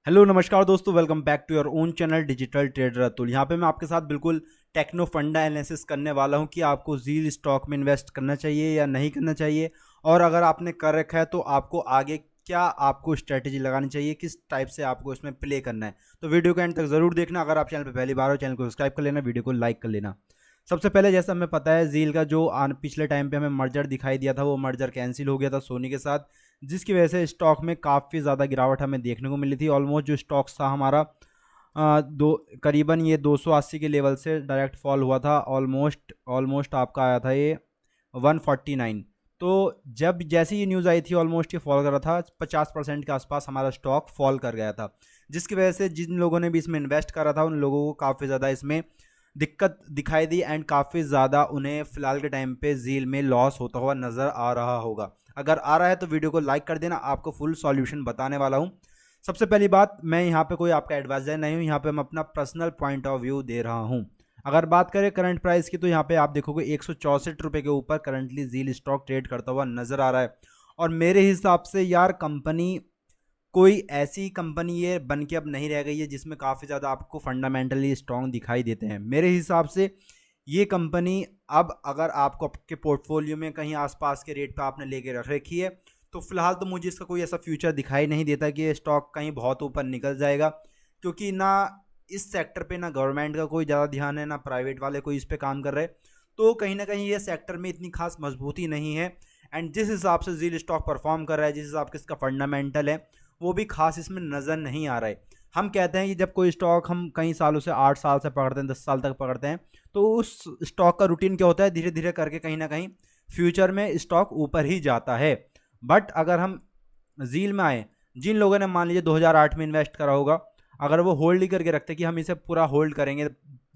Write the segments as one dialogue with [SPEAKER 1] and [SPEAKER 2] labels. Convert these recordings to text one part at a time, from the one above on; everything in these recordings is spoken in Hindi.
[SPEAKER 1] हेलो नमस्कार दोस्तों, welcome back to your own channel digital trader Atul. यहाँ पे मैं आपके साथ बिल्कुल टेक्नो फंडा एनालिसिस करने वाला हूँ कि आपको जील स्टॉक में इन्वेस्ट करना चाहिए या नहीं करना चाहिए, और अगर आपने कर रखा है तो आपको आगे क्या आपको स्ट्रेटेजी लगानी चाहिए, किस टाइप से आपको इसमें प्ले करना है। तो वीडियो को एंड तक जरूर देखना। अगर आप चैनल पर पहली बार हो, चैनल को सब्सक्राइब कर लेना, वीडियो को लाइक कर लेना। सबसे पहले जैसा हमें पता है, जील का जो पिछले टाइम पे हमें मर्जर दिखाई दिया था, वो मर्जर कैंसिल हो गया था सोनी के साथ, जिसकी वजह से स्टॉक में काफ़ी ज़्यादा गिरावट हमें देखने को मिली थी। ऑलमोस्ट जो स्टॉक्स था हमारा दो करीबन ये 280 के लेवल से डायरेक्ट फॉल हुआ था। ऑलमोस्ट ऑलमोस्ट आपका आया था ये 149। तो जब जैसे ये न्यूज़ आई थी, ऑलमोस्ट ये फॉल कर रहा था, 50% के आसपास हमारा स्टॉक फॉल कर गया था, जिसकी वजह से जिन लोगों ने भी इसमें इन्वेस्ट करा था उन लोगों को काफ़ी ज़्यादा इसमें दिक्कत दिखाई दी, एंड काफ़ी ज़्यादा उन्हें फ़िलहाल के टाइम पे जील में लॉस होता हुआ नज़र आ रहा होगा। अगर आ रहा है तो वीडियो को लाइक कर देना, आपको फुल सॉल्यूशन बताने वाला हूँ। सबसे पहली बात, मैं यहाँ पे कोई आपका एडवाइजर नहीं हूँ, यहाँ पे मैं अपना पर्सनल पॉइंट ऑफ व्यू दे रहा हूँ। अगर बात करें करंट प्राइस की, तो यहाँ पे आप देखोगे 164 रुपये के ऊपर करंटली जील स्टॉक ट्रेड करता हुआ नज़र आ रहा है। और मेरे हिसाब से यार, कंपनी कोई ऐसी कंपनी ये बन के अब नहीं रह गई है जिसमें काफ़ी ज़्यादा आपको फंडामेंटली स्ट्रॉन्ग दिखाई देते हैं। मेरे हिसाब से ये कंपनी अब अगर आपको आपके पोर्टफोलियो में कहीं आसपास के रेट पे आपने लेके रख रखी है, तो फिलहाल तो मुझे इसका कोई ऐसा फ्यूचर दिखाई नहीं देता कि ये स्टॉक कहीं बहुत ऊपर निकल जाएगा, क्योंकि ना इस सेक्टर पे ना गवर्नमेंट का कोई ज़्यादा ध्यान है, ना प्राइवेट वाले कोई इस पे काम कर रहे। तो कहीं ना कहीं ये सेक्टर में इतनी खास मजबूती नहीं है। एंड जिस हिसाब से जील स्टॉक परफॉर्म कर रहा है, जिस हिसाब से इसका फंडामेंटल है, वो भी खास इसमें नज़र नहीं आ रहा है। हम कहते हैं कि जब कोई स्टॉक हम कई सालों से, 8 साल से पकड़ते हैं, 10 साल तक पकड़ते हैं, तो उस स्टॉक का रूटीन क्या होता है, धीरे धीरे करके कहीं ना कहीं फ्यूचर में स्टॉक ऊपर ही जाता है। बट अगर हम जील में आए, जिन लोगों ने मान लीजिए 2008 में इन्वेस्ट करा होगा, अगर वो होल्ड ही करके रखते कि हम इसे पूरा होल्ड करेंगे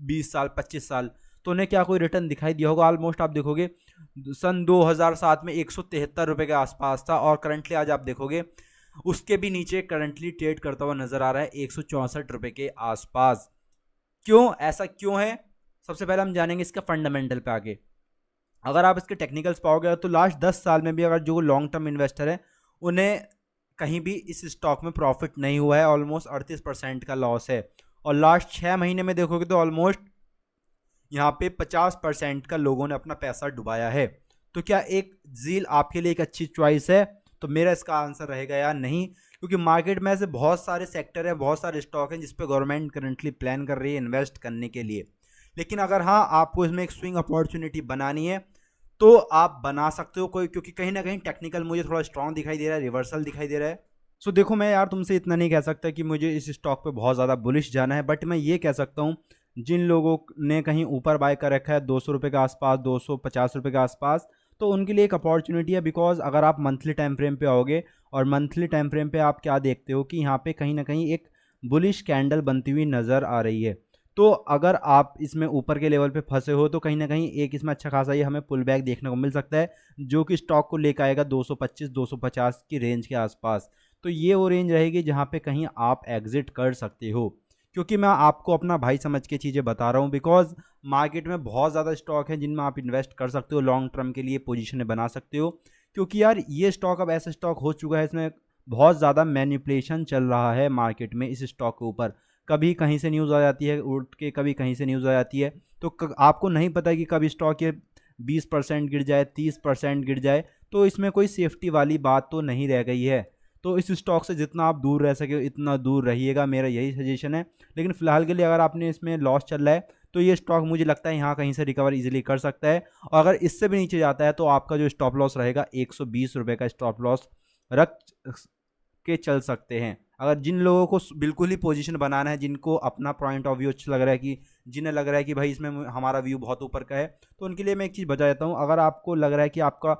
[SPEAKER 1] 20 साल 25 साल, तो उन्हें क्या कोई रिटर्न दिखाई दिया होगा? ऑलमोस्ट आप देखोगे सन 2007 में 173 रुपये के आसपास था, और करंटली आज आप देखोगे उसके भी नीचे करंटली ट्रेड करता हुआ नजर आ रहा है 164 रुपये के आसपास। क्यों ऐसा क्यों है? सबसे पहले हम जानेंगे इसका फंडामेंटल पे आगे। अगर आप इसके टेक्निकल्स पाओगे तो लास्ट 10 साल में भी अगर जो लॉन्ग टर्म इन्वेस्टर है, उन्हें कहीं भी इस स्टॉक में प्रॉफिट नहीं हुआ है। ऑलमोस्ट 38% का लॉस है। और लास्ट 6 महीने में देखोगे तो ऑलमोस्ट यहाँ पे 50% का लोगों ने अपना पैसा डुबाया है। तो क्या एक जील आपके लिए एक अच्छी चॉइस है? तो मेरा इसका आंसर रहेगा यार नहीं, क्योंकि मार्केट में ऐसे बहुत सारे सेक्टर है, बहुत सारे स्टॉक हैं जिस पे गवर्नमेंट करंटली प्लान कर रही है इन्वेस्ट करने के लिए। लेकिन अगर हाँ, आपको इसमें एक स्विंग अपॉर्चुनिटी बनानी है तो आप बना सकते हो कोई, क्योंकि कहीं ना कहीं टेक्निकल मुझे थोड़ा स्ट्रांग दिखाई दे रहा है, रिवर्सल दिखाई दे रहा है। सो देखो, मैं यार तुमसे इतना नहीं कह सकता कि मुझे इस स्टॉक पे बहुत ज़्यादा बुलिश जाना है, बट मैं ये कह सकता हूँ जिन लोगों ने कहीं ऊपर बाय कर रखा है 200 रुपये के आसपास, 250 रुपये के आसपास, तो उनके लिए एक अपॉर्चुनिटी है। बिकॉज अगर आप मंथली टाइम फ्रेम पे आओगे, और मंथली टाइम फ्रेम पे आप क्या देखते हो कि यहाँ पे कहीं ना कहीं एक बुलिश कैंडल बनती हुई नज़र आ रही है। तो अगर आप इसमें ऊपर के लेवल पे फंसे हो, तो कहीं ना कहीं एक इसमें अच्छा खासा ये हमें पुल बैक देखने को मिल सकता है, जो कि स्टॉक को लेकर आएगा 225-250 की रेंज के आसपास। तो ये वो रेंज रहेगी जहाँ पे कहीं आप एग्जिट कर सकते हो, क्योंकि मैं आपको अपना भाई समझ के चीज़ें बता रहा हूँ। बिकॉज मार्केट में बहुत ज़्यादा स्टॉक हैं जिनमें आप इन्वेस्ट कर सकते हो, लॉन्ग टर्म के लिए पोजीशन बना सकते हो। क्योंकि यार ये स्टॉक अब ऐसा स्टॉक हो चुका है, इसमें बहुत ज़्यादा मैनिपुलेशन चल रहा है मार्केट में इस स्टॉक के ऊपर। कभी कहीं से न्यूज़ आ जाती है उठ के, कभी कहीं से न्यूज़ आ जाती है, तो आपको नहीं पता कि कब स्टॉक ये 20% गिर जाए, 30% गिर जाए। तो इसमें कोई सेफ्टी वाली बात तो नहीं रह गई है। तो इस स्टॉक से जितना आप दूर रह सके इतना दूर रहिएगा, मेरा यही सजेशन है। लेकिन फ़िलहाल के लिए अगर आपने इसमें लॉस चल रहा है, तो ये स्टॉक मुझे लगता है यहाँ कहीं से रिकवर इजीली कर सकता है। और अगर इससे भी नीचे जाता है तो आपका जो स्टॉप लॉस रहेगा 120 रुपये का स्टॉप लॉस रख के चल सकते हैं। अगर जिन लोगों को बिल्कुल ही पोजीशन बनाना है, जिनको अपना पॉइंट ऑफ व्यू अच्छा लग रहा है, कि जिन्हें लग रहा है कि भाई इसमें हमारा व्यू बहुत ऊपर का है, तो उनके लिए मैं एक चीज़ बता देता हूँ। अगर आपको लग रहा है कि आपका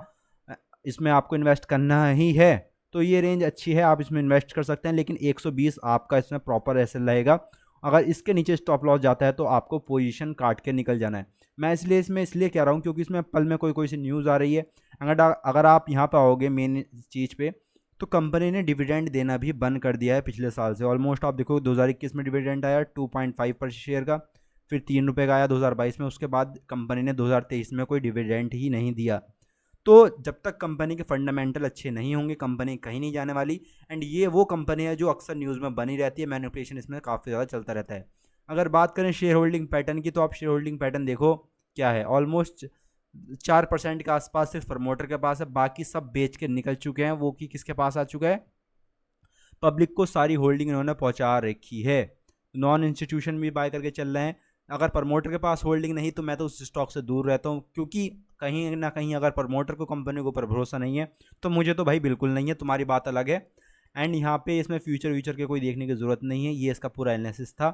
[SPEAKER 1] इसमें आपको इन्वेस्ट करना ही है, तो ये रेंज अच्छी है, आप इसमें इन्वेस्ट कर सकते हैं। लेकिन 120 आपका इसमें प्रॉपर ऐसे रहेगा। अगर इसके नीचे स्टॉप लॉस जाता है तो आपको पोजीशन काट के निकल जाना है। मैं इसलिए कह रहा हूँ क्योंकि इसमें पल में कोई कोई सी न्यूज़ आ रही है। अगर आप यहाँ पे आओगे मेन चीज़ पे, तो कंपनी ने डिविडेंड देना भी बंद कर दिया है पिछले साल से। ऑलमोस्ट आप देखो 2021 में डिविडेंड आया 2.5 पर शेयर का, फिर 3 रुपये का आया 2022 में। उसके बाद कंपनी ने 2023 में कोई डिविडेंड ही नहीं दिया। तो जब तक कंपनी के फंडामेंटल अच्छे नहीं होंगे कंपनी कहीं नहीं जाने वाली। एंड ये वो कंपनी है जो अक्सर न्यूज़ में बनी रहती है, मैनिपुलेशन इसमें काफ़ी ज़्यादा चलता रहता है। अगर बात करें शेयर होल्डिंग पैटर्न की, तो आप शेयर होल्डिंग पैटर्न देखो क्या है, ऑलमोस्ट 4% के आसपास सिर्फ प्रमोटर के पास है, बाकी सब बेच के निकल चुके हैं। वो कि किसके पास आ चुका है, पब्लिक को सारी होल्डिंग इन्होंने पहुंचा रखी है। नॉन इंस्टीट्यूशन भी बाय करके चल रहे हैं। अगर प्रमोटर के पास होल्डिंग नहीं तो मैं तो उस स्टॉक से दूर रहता हूँ, क्योंकि कहीं ना कहीं अगर प्रमोटर को कंपनी के ऊपर भरोसा नहीं है तो मुझे तो भाई बिल्कुल नहीं है, तुम्हारी बात अलग है। एंड यहाँ पे इसमें फ्यूचर व्यूचर के कोई देखने की ज़रूरत नहीं है, ये इसका पूरा एनालिसिस था।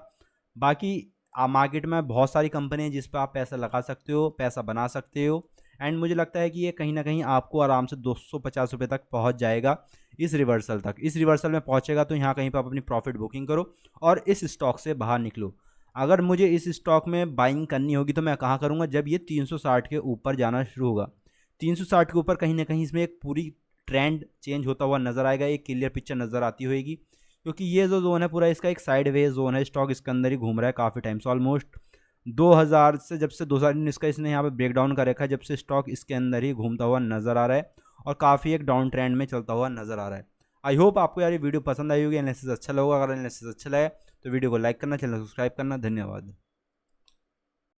[SPEAKER 1] बाकी मार्केट में बहुत सारी कंपनी है जिस पर आप पैसा लगा सकते हो, पैसा बना सकते हो। एंड मुझे लगता है कि ये कहीं ना कहीं आपको आराम से 250 रुपये तक पहुंच जाएगा इस रिवर्सल तक। इस रिवर्सल में पहुंचेगा तो यहाँ कहीं पर आप अपनी प्रॉफिट बुकिंग करो और इस स्टॉक से बाहर निकलो। अगर मुझे इस स्टॉक में बाइंग करनी होगी तो मैं कहाँ करूँगा, जब ये 360 के ऊपर जाना शुरू होगा। 360 के ऊपर कहीं ना कहीं इसमें एक पूरी ट्रेंड चेंज होता हुआ नज़र आएगा, एक क्लियर पिक्चर नज़र आती होगी, क्योंकि ये जो जोन है पूरा इसका एक साइड वे जोन है। स्टॉक इसके अंदर ही घूम रहा है काफ़ी टाइम से, ऑलमोस्ट 2000 से, जब से 2019 का इसने यहाँ पे ब्रेक डाउन कर रखा है, जब से स्टॉक इसके अंदर ही घूमता हुआ नज़र आ रहा है और काफ़ी एक डाउन ट्रेंड में चलता हुआ नज़र आ रहा है। आई होप आपको यार ये वीडियो पसंद आई होगी, एनालिसिस अच्छा लगा। अगर एनालिसिस अच्छा लगे तो वीडियो को लाइक करना, चैनल सब्सक्राइब करना। धन्यवाद।